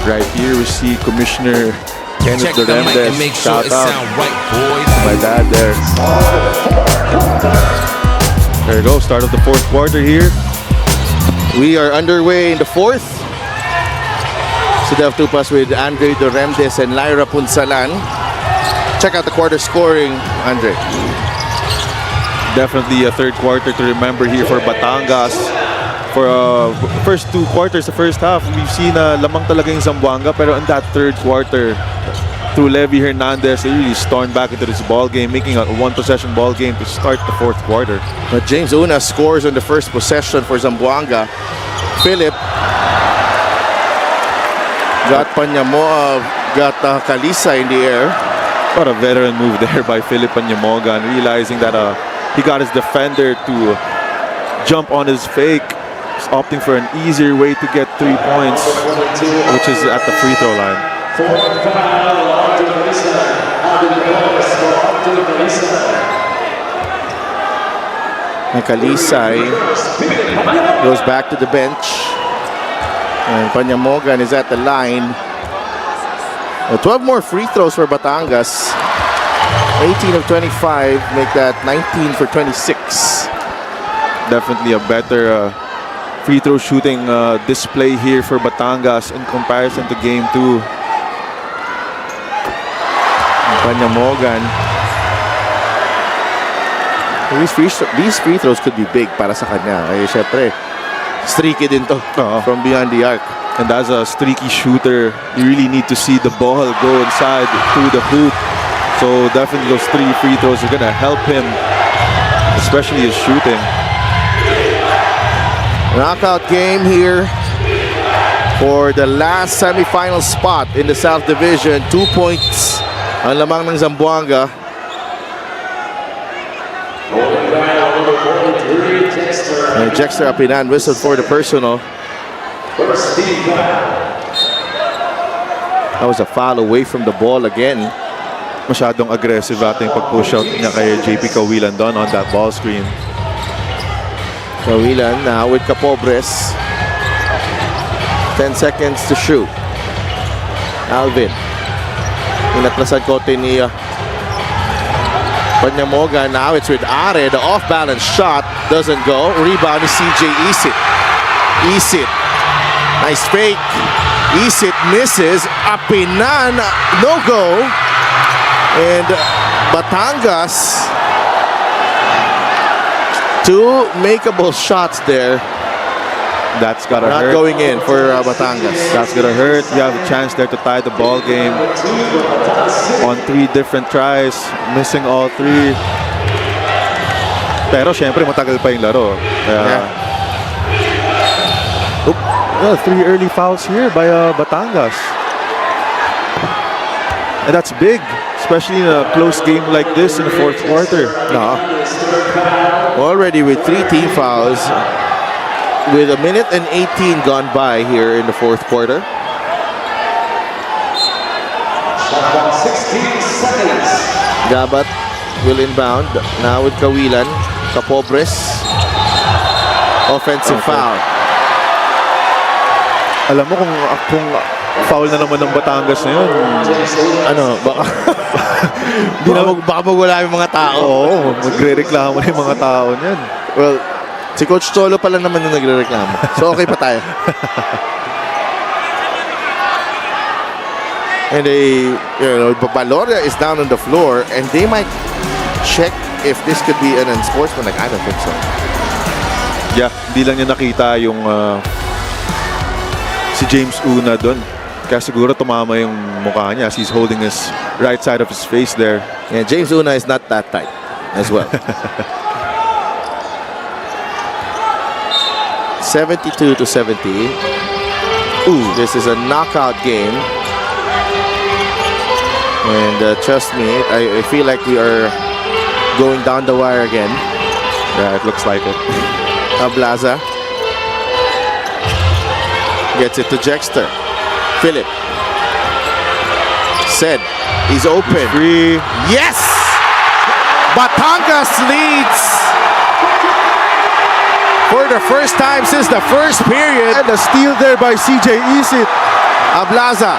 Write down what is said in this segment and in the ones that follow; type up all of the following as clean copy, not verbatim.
Right here we see Commissioner Kenneth Check the mic and make sure Shout it out. sound right, boys. My dad there. There you go, start of the fourth quarter here. We are underway in the fourth. Sidef Tupas with Andre Hernandez and Lyra Punsalan. Check out the quarter scoring, Andre. Definitely a third quarter to remember here for Batangas. For first two quarters, the first half, we've seen lamang talaga yung Zamboanga, pero in that third quarter, through Levy Hernandez, they really stormed back into this ball game, making a one-possession ball game to start the fourth quarter. But James Una scores on the first possession for Zamboanga. Philip got Panyamoa, got Kalisa in the air. What a veteran move there by Philip Panyamoga, and realizing that he got his defender to jump on his fake. He's opting for an easier way to get 3 points, which is at the free throw line. And Kalisay goes back to the bench. And Panyamogan is at the line. 12 more free throws for Batangas. 18 of 25, make that 19 for 26. Definitely a better free throw shooting display here for Batangas in comparison to game 2. Panyamogan. These free throws could be big para sa kanya. Ay, syempre, streaky din to from beyond the arc. And as a streaky shooter, you really need to see the ball go inside through the hoop. So definitely those 3 free throws are going to help him, especially his shooting. Knockout game here for the last semifinal spot in the South Division. 2 points ang lamang ng Zamboanga. And Jexter Apinan whistled for the personal. That was a foul away from the ball again. Masyadong aggressive ating pag-push out niya kay JP Kawilan doon on that ball screen. Kawilan now with Capobres. 10 seconds to shoot. Alvin. Inatrasan kote ni Panyamoga. Now it's with Are. The off-balance shot doesn't go. Rebound is CJ Isit. Isit. Nice fake. Isit misses. Apinan. No go. And Batangas. 2 makeable shots there. That's gotta Not hurt. going in for Batangas. That's gonna hurt. You have a chance there to tie the ball game on 3 different tries, missing all 3. Pero syempre matagal pa yung laro. Kaya, 3 early fouls here by Batangas. And that's big, especially in a close game like this in the fourth quarter. No. Already with 3 team fouls. With 1 minute and 18 gone by here in the fourth quarter. 16 seconds. Gabat will inbound. Now with Kawilan. Capobres. Offensive foul. Alam mo kung foul na naman ng Batangas na yun. Ano, baka magwala yung mga tao. Oo, magre-reklamo na yung mga tao niyan. Well, si Coach Cholo pala naman yung nagre-reklamo. So okay pa tayo. And Baloria is down on the floor and they might check if this could be an unsportsmanlike. I don't think so. Yeah, hindi lang niya nakita yung si James Una doon. Kaya siguro tumama yung mukha niya as he's holding his right side of his face there. And James Una is not that tight as well. 72 to 70. Ooh, this is a knockout game. And trust me, I feel like we are going down the wire again. Yeah, it looks like it. Ablaza gets it to Jexter. Philip. Said he's open. Free. Yes! Batangas leads for the first time since the first period. And a steal there by CJ Isit. Ablaza.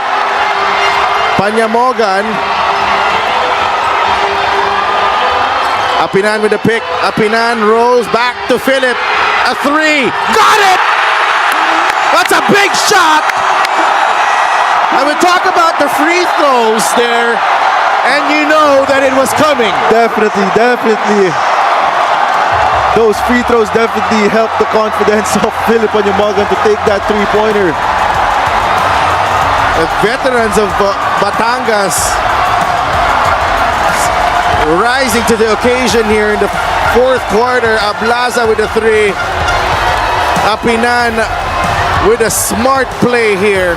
Panyamogan. Apinan with the pick. Apinan rolls back to Philip. A three. Got it! That's a big shot! I would talk about the free throws there, and you know that it was coming. Definitely. Those free throws definitely helped the confidence of Philip Onyamogan to take that three-pointer. The veterans of Batangas rising to the occasion here in the fourth quarter. Ablaza with a three. Apinan with a smart play here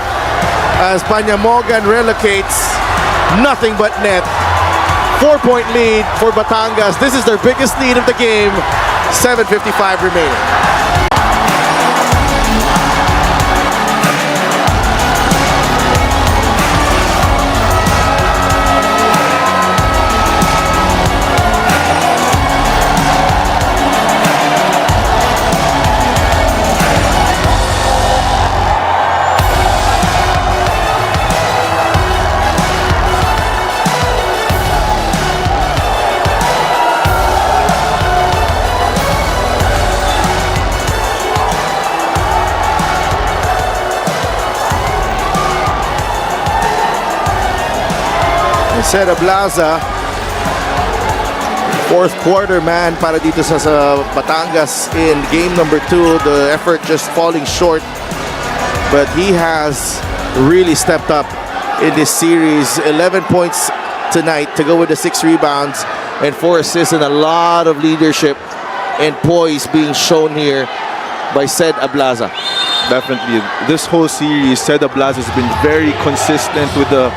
as Panyamogan relocates. Nothing but net. 4-point lead for Batangas. This is their biggest lead of the game. 7:55 remaining. Said Ablaza, fourth quarter man para dito sa Batangas in game number 2. The effort just falling short, but he has really stepped up in this series. 11 points tonight to go with the 6 rebounds and 4 assists, and a lot of leadership and poise being shown here by said Ablaza. Definitely. This whole series, Said Ablaza has been very consistent with the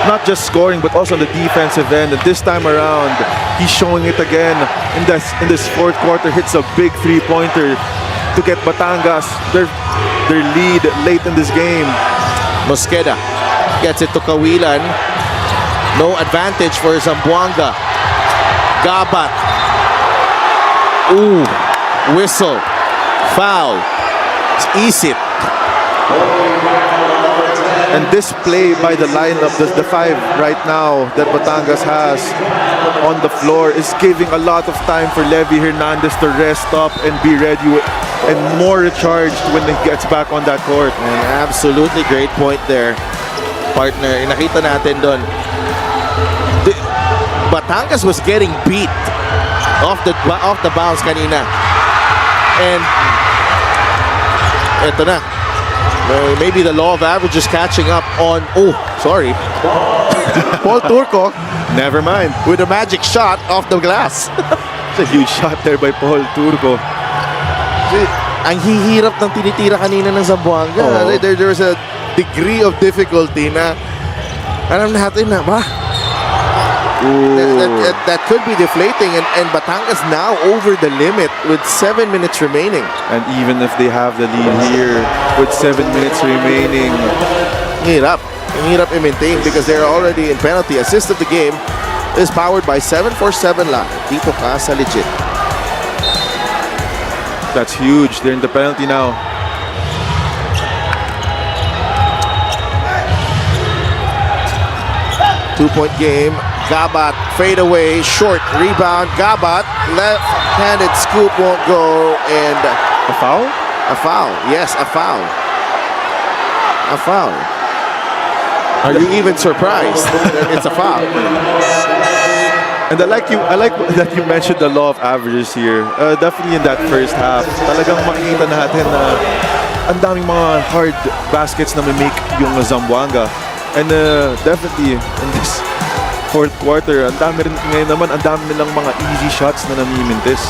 not just scoring but also on the defensive end, and this time around he's showing it again in this fourth quarter. Hits a big three-pointer to get Batangas their lead late in this game. Mosqueda gets it to Kawilan. No advantage for Zamboanga. Gabat. Ooh, whistle, foul. Isip. And this play by the lineup, the 5 right now that Batangas has on the floor, is giving a lot of time for Levy Hernandez to rest up and be ready and more recharged when he gets back on that court. An absolutely great point there, partner. Nakita natin doon. Batangas was getting beat off the bounce kanina. And eto na. Maybe the law of averages catching up on, Paul Turco. Never mind. With a magic shot off the glass. It's a huge shot there by Paul Turco. Ang hihirap ng tinitira kanina ng Zamboanga. Oh. There's a degree of difficulty na alam natin na ba? That could be deflating, and Batangas now over the limit with 7 minutes remaining. And even if they have the lead here with 7 minutes remaining, Hirap i-maintain because they're already in penalty. Assist of the game is powered by 747 Live. Dito ka sa legit. that's huge. They're in the penalty now. Two-point game. Gabat fade away, short rebound. Gabat left-handed scoop won't go, and A foul? a foul. Yes, a foul. A foul. Are you even surprised? It's a foul. And I like that you mentioned the law of averages here. Definitely in that first half, talagang makikita natin na ang daming mga hard baskets na may make yung Zamboanga. And definitely in this fourth quarter, ang dami rin ngayon naman, ang dami nilang mga easy shots na namimintis.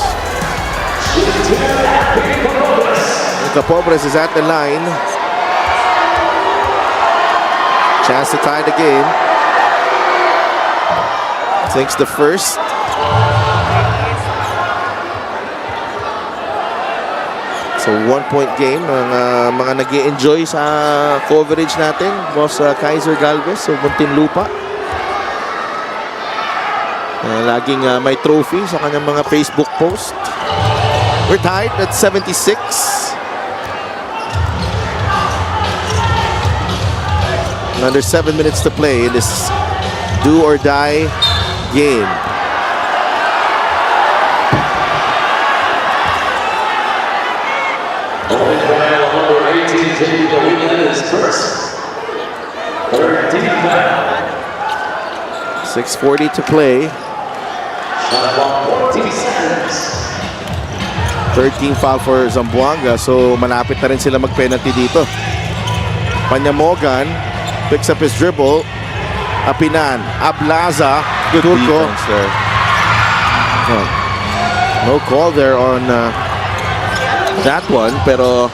Pobres is at the line. Chance to tie the game. Thinks the first. So 1-point game. Mga nag-i-enjoy sa coverage natin. Boss Kaiser Galvez of Muntinlupa. Laging may trophy sa kanyang mga Facebook post. We're tied at 76. Under 7 minutes to play in this do or die game. Number 18, Mpbl is first. 13 foul. 6:40 to play. Shot clock 14 seconds. 13 foul for Zamboanga, so malapit na rin sila mag-penalty dito. Panyamogan picks up his dribble. Apinan, Ablaza, Good Turco. defense there. No call there on that one, pero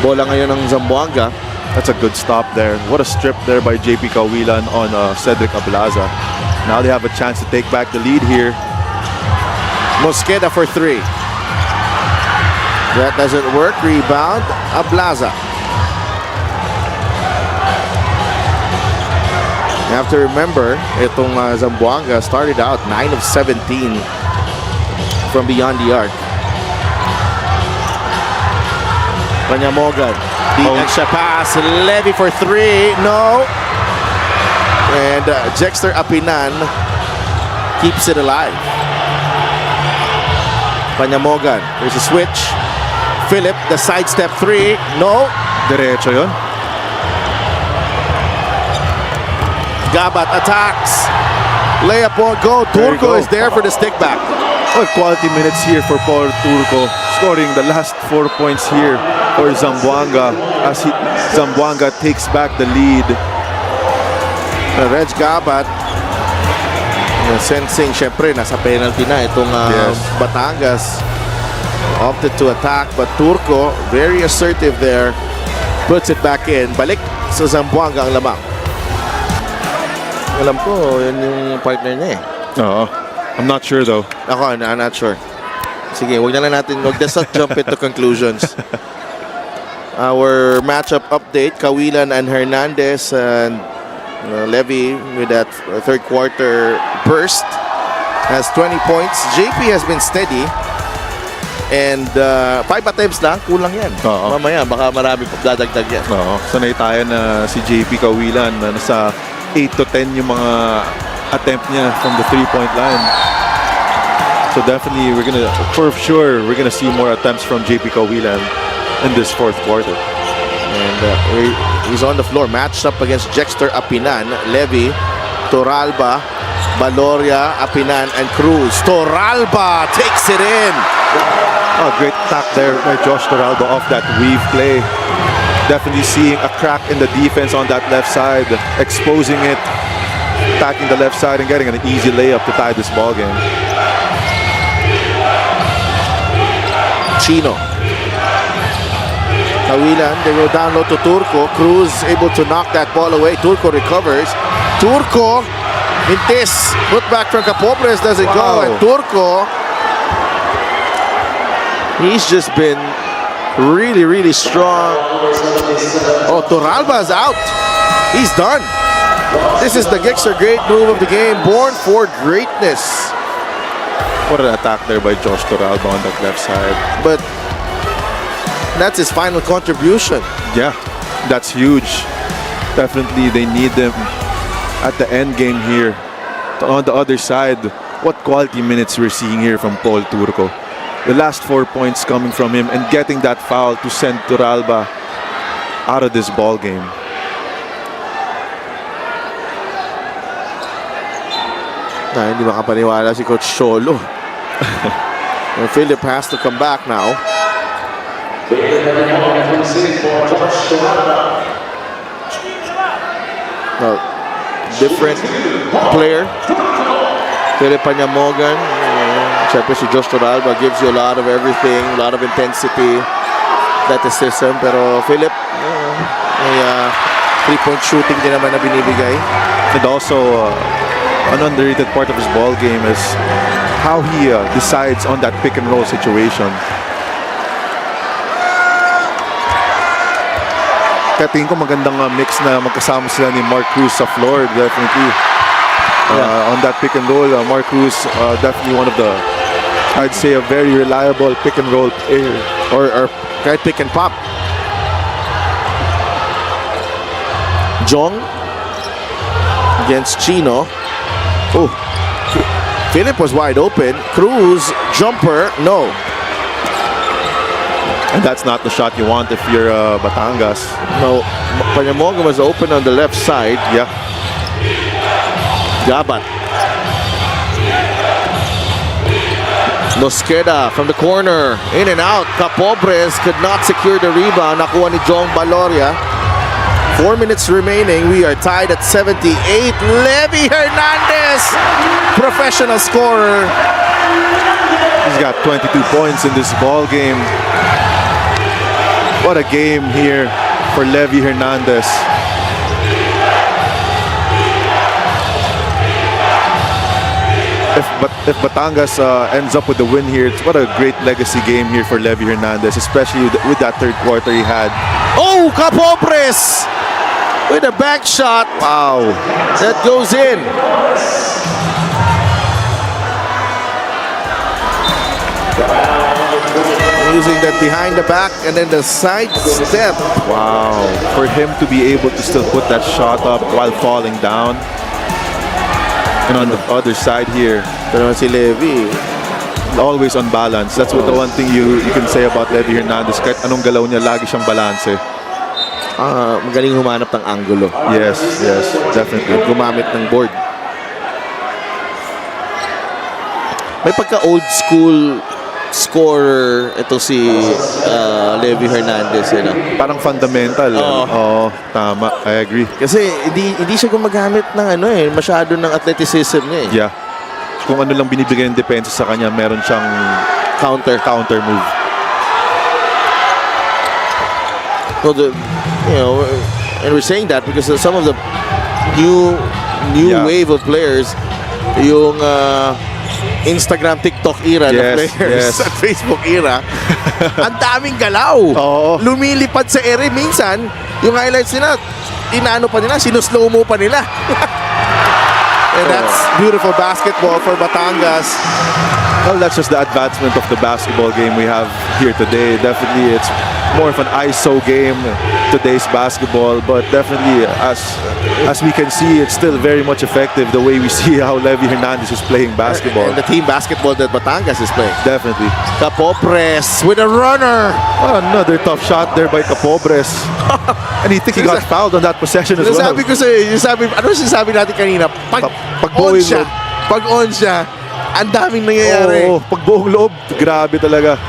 bola ngayon ng Zamboanga. That's a good stop there. What a strip there by JP Kawilan on Cedric Ablaza. Now they have a chance to take back the lead here. Mosqueda for 3. That doesn't work. Rebound, Ablaza. You have to remember, itong Zamboanga started out 9 of 17 from beyond the arc. Panyamogan, the extra pass, Levy for 3, no. And Jexter Apinan keeps it alive. Panyamogan, there's a switch. Philip, the sidestep 3, no. Derecho yun. Gabat attacks. Layup won't go. There you Turco go. is there for the stick back. Oh, quality minutes here for Paul Turco, scoring the last 4 points here for Zamboanga as Zamboanga takes back the lead. Reg Gabat, sensing syempre nasa penalty na itong Yes. Batangas. Opted to attack, but Turco, very assertive there, puts it back in. Balik sa Zamboanga ang lamang. Alam ko, yun yung partner niya eh. Oo. I'm not sure though. Ako, I'm not sure. Sige, wag na lang natin, let's not jump into conclusions. Our matchup update, Kawilan and Hernandez and Levy with that third quarter burst has 20 points. JP has been steady. And 5 attempts lang, kulang yan. Oo. Mamaya, baka marami pa dadagdag yan. Oo. Sanay tayo na si JP Kawilan na nasa 8 to 10 yung mga attempt niya from the 3-point line. So definitely, for sure, we're gonna see more attempts from JP Kawilan in this fourth quarter. And he's on the floor, matched up against Jexter Apinan, Levy, Torralba, Baloria, Apinan, and Cruz. Torralba takes it in. Oh, great attack there by Josh Torralba off that weave play. Definitely seeing a crack in the defense on that left side, exposing it, attacking the left side and getting an easy layup to tie this ball game. Chino. Kawilan, they go down low to Turco. Cruz able to knock that ball away. Turco recovers. Turco, Mintis, put back from Capobres, doesn't go. Wow. And Turco, he's just been really, really strong. Oh, Torralba's out. He's done. This is the Gixxer great move of the game, born for greatness. What an attack there by Josh Torralba on that left side. But that's his final contribution. Yeah, that's huge. Definitely, they need them at the end game here. On the other side, what quality minutes we're seeing here from Paul Turco. The last 4 points coming from him and getting that foul to send Torralba out of this ball game. Hindi makapaniwala si Coach Cholo. And Philip has to come back now. No, different player. Philip Panyamogan. Siyempre si Josh Torralba gives you a lot of everything, a lot of intensity, athleticism. Pero Philip, may 3-point shooting din naman na binibigay. And also, an underrated part of his ball game is how he decides on that pick and roll situation. Kaya tingin ko magandang mix na magkasama sila ni Mark Cruz sa floor, definitely. On that pick and roll, Mark Cruz definitely one of the, I'd say, a very reliable pick and roll player. Or kahit pick and pop. Jong against Chino. Oh, Philip was wide open. Cruz, jumper, no. And that's not the shot you want if you're Batangas. No, Panyamoga was open on the left side. Yeah. Gabat. Mosqueda from the corner. In and out. Capobres could not secure the rebound. Nakuha ni Jong Baloria. 4 minutes remaining. We are tied at 78. Levy Hernandez, professional scorer. He's got 22 points in this ball game. What a game here for Levy Hernandez. If Batangas ends up with the win here, what a great legacy game here for Levy Hernandez, especially with that third quarter he had. Oh, Capobres with a back shot. Wow. That goes in. Using that behind the back and then the side step. Wow. For him to be able to still put that shot up while falling down. And on the other side here, Pero si Levy, always on balance. That's what the one thing you can say about Levy Hernandez. Kahit anong galaw niya, lagi siyang balanse. magaling humanap ng angulo. Yes, yes, definitely. At gumamit ng board. May pagka old school scorer ito si Levy Hernandez, you know? Parang fundamental. Oo, tama. I agree. Kasi hindi siya gumagamit ng masyado ng athleticism niya eh. Yeah. Kung ano lang binibigay ng depensa sa kanya, meron siyang counter move. So and we're saying that because some of the new wave of players, yung Instagram, TikTok era na players at Facebook era, ang daming galaw. Lumilipad sa ere. Minsan, yung highlights nila, sinuslow mo pa nila. And that's beautiful basketball for Batangas. Well, that's just the advancement of the basketball game we have here today. Definitely, it's more of an ISO game, today's basketball, but definitely, as we can see, it's still very much effective the way we see how Levy Hernandez is playing basketball. And the team basketball that Batangas is playing. Definitely. Capopres with a runner. Oh, another tough shot there by Capobres. And he think he got fouled on that possession as well. Sabi ko ano sinasabi natin kanina? Pag on siya, ang daming nangyayari. Pag buong loob, grabe talaga.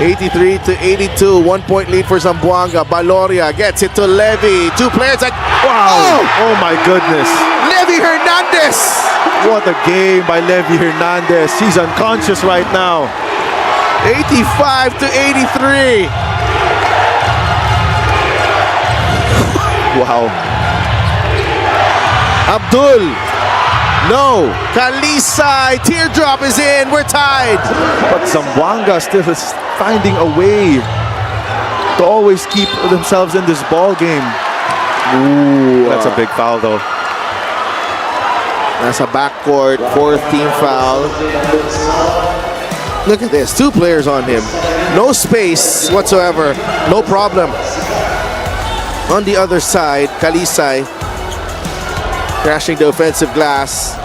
83-82, 1 point lead for Zamboanga. Baloria gets it to Levy. Two players at wow! Oh my goodness. Levy Hernandez. What a game by Levy Hernandez. He's unconscious right now. 85-83. Wow. Abdul. No. Kalisay. Teardrop is in. We're tied. But Zamboanga still is finding a way to always keep themselves in this ball game. Ooh, that's a big foul though. That's a backcourt, fourth team foul. Look at this, two players on him. No space whatsoever, no problem. On the other side, Kalisay crashing the offensive glass.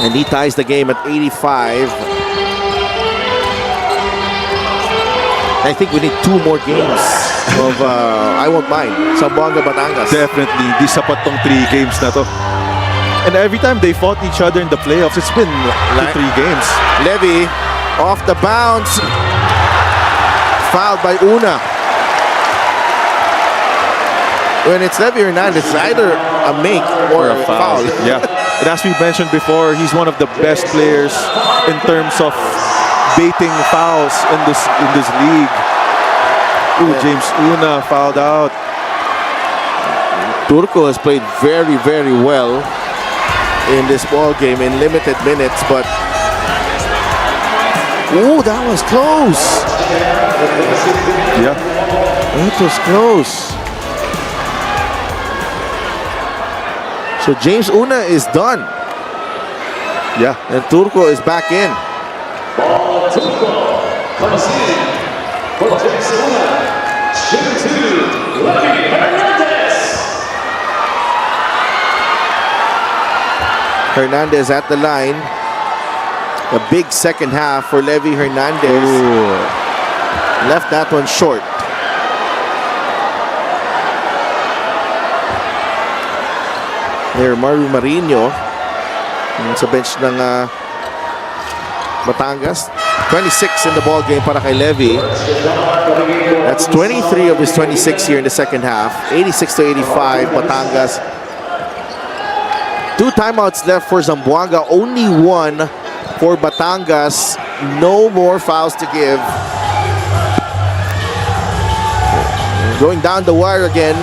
And he ties the game at 85. I think we need 2 more games of I won't mind. Zamboanga Batangas. Definitely, di sapat tong 3 games na to. And every time they fought each other in the playoffs, it's been 2-3 games. Levy off the bounce. Fouled by Una. When it's Levy Hernandez, it's either a make or a foul. Yeah. And as we mentioned before, he's one of the best players in terms of baiting fouls in this league. Ooh, James Una fouled out. Turco has played very, very well in this ball game in limited minutes, but ooh, that was close. Yeah, it was close. So James Una is done. Yeah, and Turco is back in. Ball Turco comes in for James Una. Shooting to Levy Hernandez. Hernandez at the line. A big second half for Levy Hernandez. Ooh. Left that one short. There, Maru Marino sa bench ng Batangas. 26 in the ball game para kay Levy. That's 23 of his 26 here in the second half. 86-85 Batangas. 2 timeouts left for Zamboanga. Only 1 for Batangas. No more fouls to give. Going down the wire again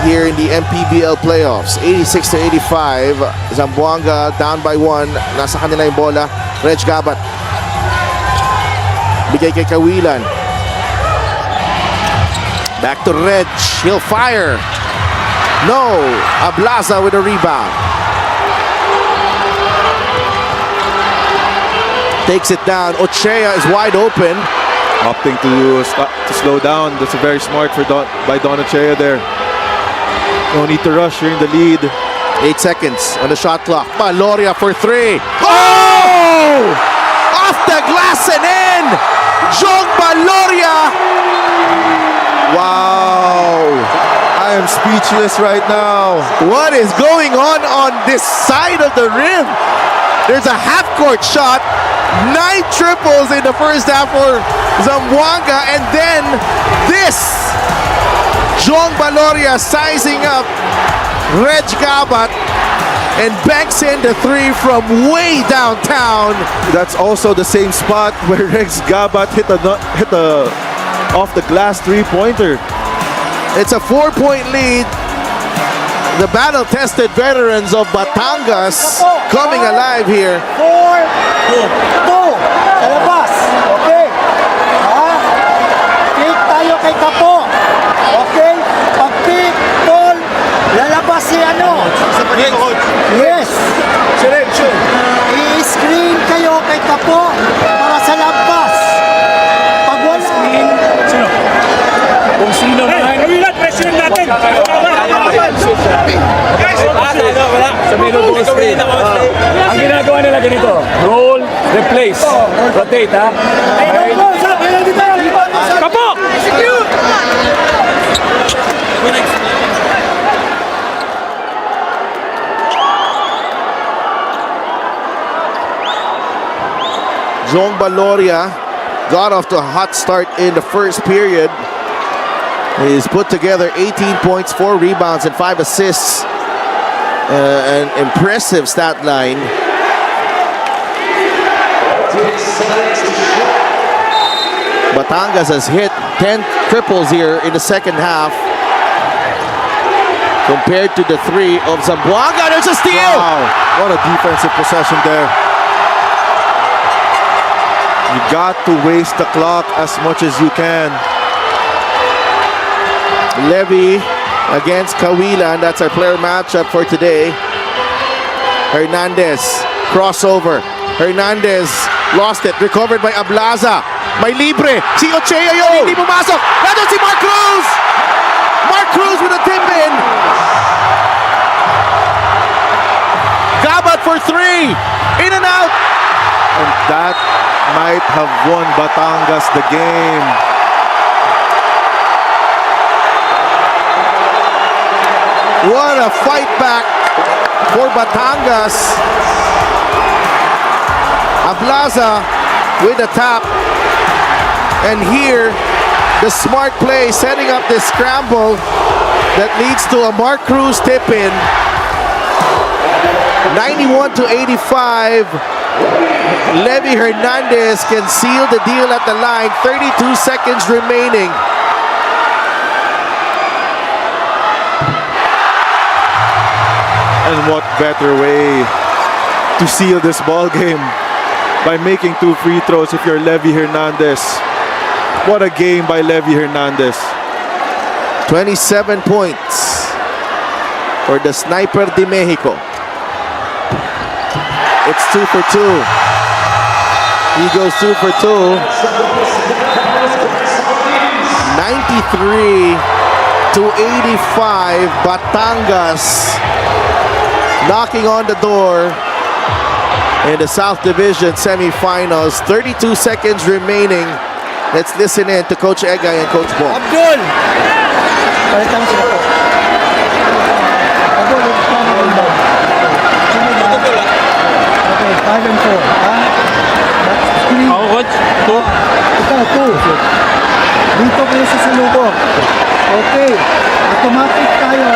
here in the Mpbl playoffs. 86-85. Zamboanga down by 1. Nasa kanila yung bola. Reg Gabat. Bigay kay Kawilan. Back to Reg. He'll fire. No. Ablaza with a rebound. Takes it down. Ochea is wide open. Opting to slow down. That's very smart by Don Ochea there. No need to rush. You're in the lead. 8 seconds on the shot clock. Baloria for 3. Oh! Off the glass and in! Jong Baloria! Wow! I am speechless right now. What is going on this side of the rim? There's a half-court shot. 9 triples in the first half for Zamboanga. And then this. Jong Baloria sizing up Reg Gabat and banks in the 3 from way downtown. That's also the same spot where Rex Gabat hit a off the glass 3-pointer. It's a 4-point lead. The battle-tested veterans of Batangas coming alive here. 4-2. Labas. Okay. Pick tayo kay Kapo. Okay. Pag pick, ball, lalabas si ano. Yes. I-screen kayo kay Kapo para sa lampas. Pag wala. Kung sino na kawilan, pressure natin. Wala. Sa middle ball screen. Ang ginagawa nila ganito, roll, replace, rotate, ha? Kapo! Execute! Jong Baloria got off to a hot start in the first period. He's put together 18 points, 4 rebounds, and 5 assists. An impressive stat line. Batangas has hit 10 triples here in the second half compared to the 3 of Zamboanga. There's a steal! Wow, what a defensive possession there. You got to waste the clock as much as you can. Levy against Kawilan. That's our player matchup for today. Hernandez, crossover. Hernandez lost it. Recovered by Ablaza. May libre. Si Ochea yun. Hindi pumasok. Nandun si Mark Cruz. Mark Cruz with a tip in. Gabat for 3. In and out. And that might have won Batangas the game. What a fight back for Batangas. Ablaza with a tap. And here, the smart play setting up this scramble that leads to a Mark Cruz tip-in. 91-85. Levy Hernandez can seal the deal at the line. 32 seconds remaining. And what better way to seal this ball game by making 2 free throws if you're Levy Hernandez. What a game by Levy Hernandez. 27 points for the Sniper de Mexico. It's 2 for 2. He goes 2 for 2. 93-85. Batangas knocking on the door in the South Division semifinals. 32 seconds remaining. Let's listen in to Coach Egay and Coach Bong. Abdul! Palitan mo sila po. Abdul, it's time to go. Okay, 5 and 4. That's 3. Ako, coach. Ikaw, 2. Dito kayo sa salubok. Okay, automatic tayo.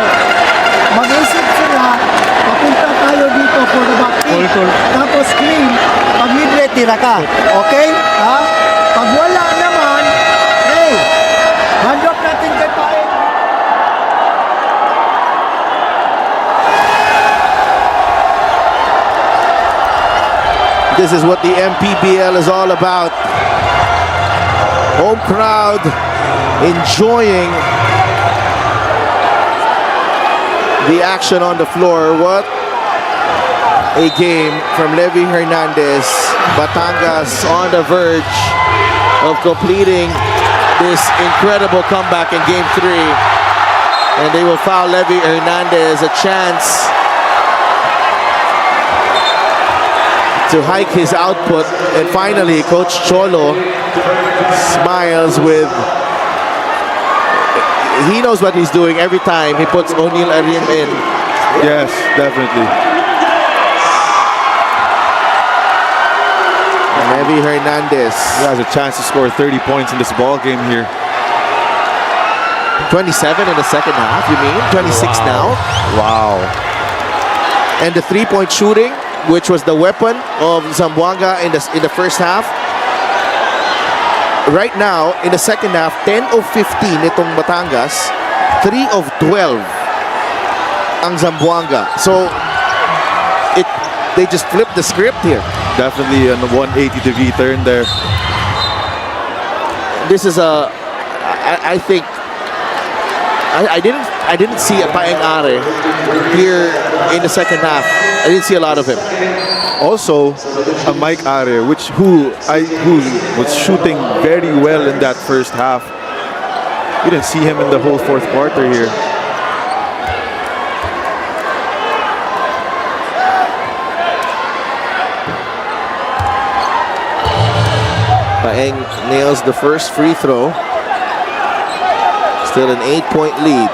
Mag-isip sila, papunta tayo dito for the back kick. Tapos clean, pag libre, tira ka. Okay? Ha? Pag wala naman, hey, hand off natin kay Paeng. This is what the Mpbl is all about. Home crowd enjoying the action on the floor. What a game from Levi Hernandez. Batangas on the verge of completing this incredible comeback in Game 3. And they will foul Levi Hernandez, a chance to hike his output. And finally, Coach Cholo smiles with... He knows what he's doing every time he puts O'Neal Arim in. Yes, definitely. Levi Hernandez. He has a chance to score 30 points in this ball game here. 27 in the second half, you mean? 26 now. Wow. And the three-point shooting, which was the weapon of Zamboanga in the first half. Right now, in the second half, 10 of 15 itong Batangas, 3 of 12 ang Zamboanga. So, they just flipped the script here. Definitely a 180-degree turn there. This is I think, I didn't see a Paeng Are here in the second half. I didn't see a lot of him. Also, a Mike Are, who was shooting very well in that first half. You didn't see him in the whole fourth quarter here. Paeng nails the first free throw. Still an 8-point lead.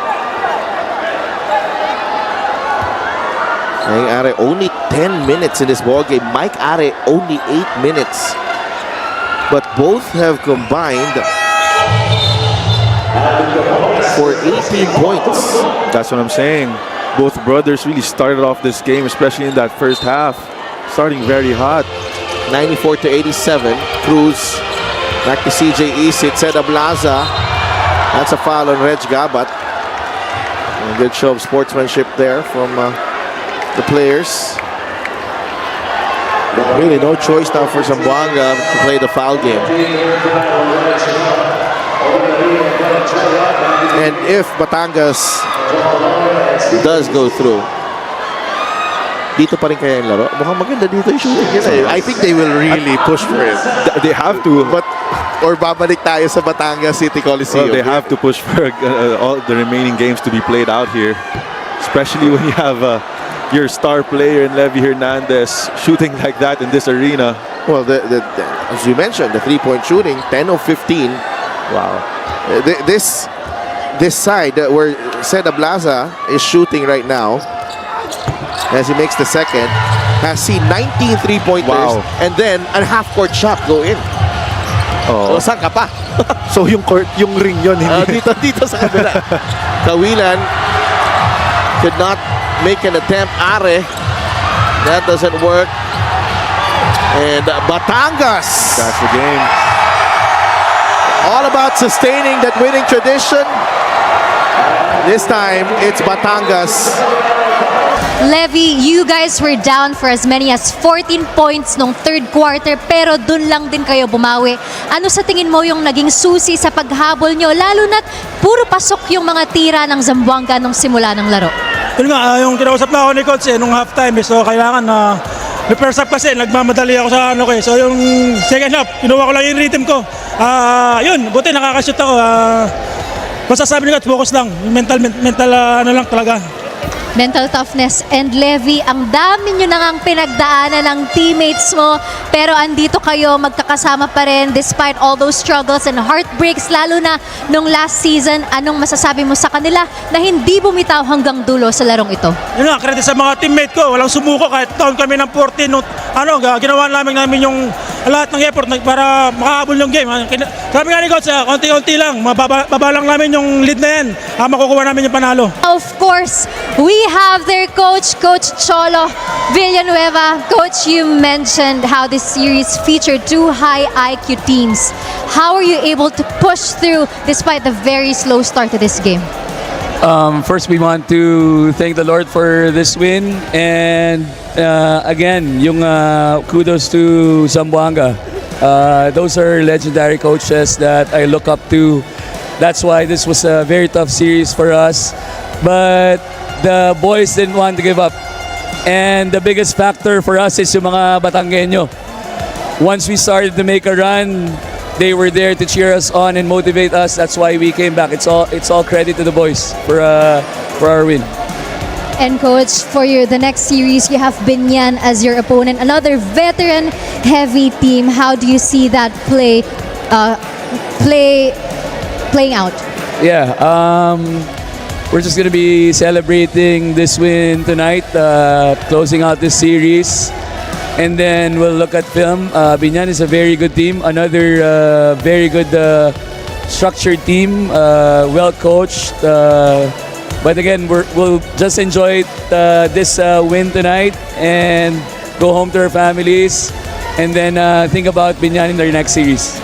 Paeng Are only 10 minutes in this ball game. Mike Are only 8 minutes. But both have combined for 18 points. That's what I'm saying. Both brothers really started off this game, especially in that first half, starting very hot. 94-87. Cruz back to CJ Isit. Seda Blaza. That's a foul on Reg Gabat. A good show of sportsmanship there from the players. Really no choice now for Zamboanga to play the foul game. And if Batangas does go through, dito pa rin kaya yung laro? Mukhang maganda dito yung shooting nila. I think they will really push for it. They have to. Or babalik tayo sa Batangas City Coliseum. Well, they have to push for all the remaining games to be played out here. Especially when you have your star player in Levi Hernandez shooting like that in this arena. Well, as you mentioned, the three-point shooting, 10 of 15. Wow. This side where Seda Blaza is shooting right now, as he makes the second, has seen 19 three-pointers. Wow. And then a half-court shot go in. Oh. So, saan ka pa? So yung ring yun, hindi. Dito sa kabila. Kawilan could not make an attempt. Are, that doesn't work. And Batangas. That's the game. All about sustaining that winning tradition. This time, it's Batangas. Levi, you guys were down for as many as 14 points nung third quarter pero dun lang din kayo bumawi. Ano sa tingin mo yung naging susi sa paghabol nyo? Lalo na't puro pasok yung mga tira ng Zamboanga nung simula ng laro. Yun nga, yung kinausap na ako ni Coach nung halftime, so kailangan na may first half kasi nagmamadali ako sa ano ko eh. So yung second half, kinuha ko lang yung rhythm ko. Yun, buti nakakashoot ako. Basta sabi ni Coach, focus lang. Yung mental ano lang talaga. mental toughness, and Levy, ang dami nyo nang pinagdaanan ng teammates mo, pero andito kayo, magkakasama pa rin despite all those struggles and heartbreaks, lalo na nung last season. Anong masasabi mo sa kanila na hindi bumitaw hanggang dulo sa larong ito? Yun nga, credit sa mga teammate ko, walang sumuko kahit down kami ng 14. Ginawa namin yung lahat ng effort para makahabol yung game. Sabi nga ni Coach, konti-konti lang, baba lang namin yung lead na yan, makukuha namin yung panalo. Of course, we have their coach, Coach Cholo Villanueva. Coach, you mentioned how this series featured two high IQ teams. How are you able to push through despite the very slow start to this game? First, we want to thank the Lord for this win, and again, yung kudos to Zamboanga. Those are legendary coaches that I look up to. That's why this was a very tough series for us. But the boys didn't want to give up. And the biggest factor for us is yung mga Batanggenyo. Once we started to make a run, they were there to cheer us on and motivate us. That's why we came back. It's all credit to the boys for our win. And Coach, for the next series, you have Binyan as your opponent, another veteran-heavy team. How do you see that playing out? Yeah, we're just gonna be celebrating this win tonight, closing out this series, and then we'll look at film. Binyan is a very good team, another very good structured team, well coached. But again, we'll just enjoy this win tonight and go home to our families, and then think about Binyan in their next series.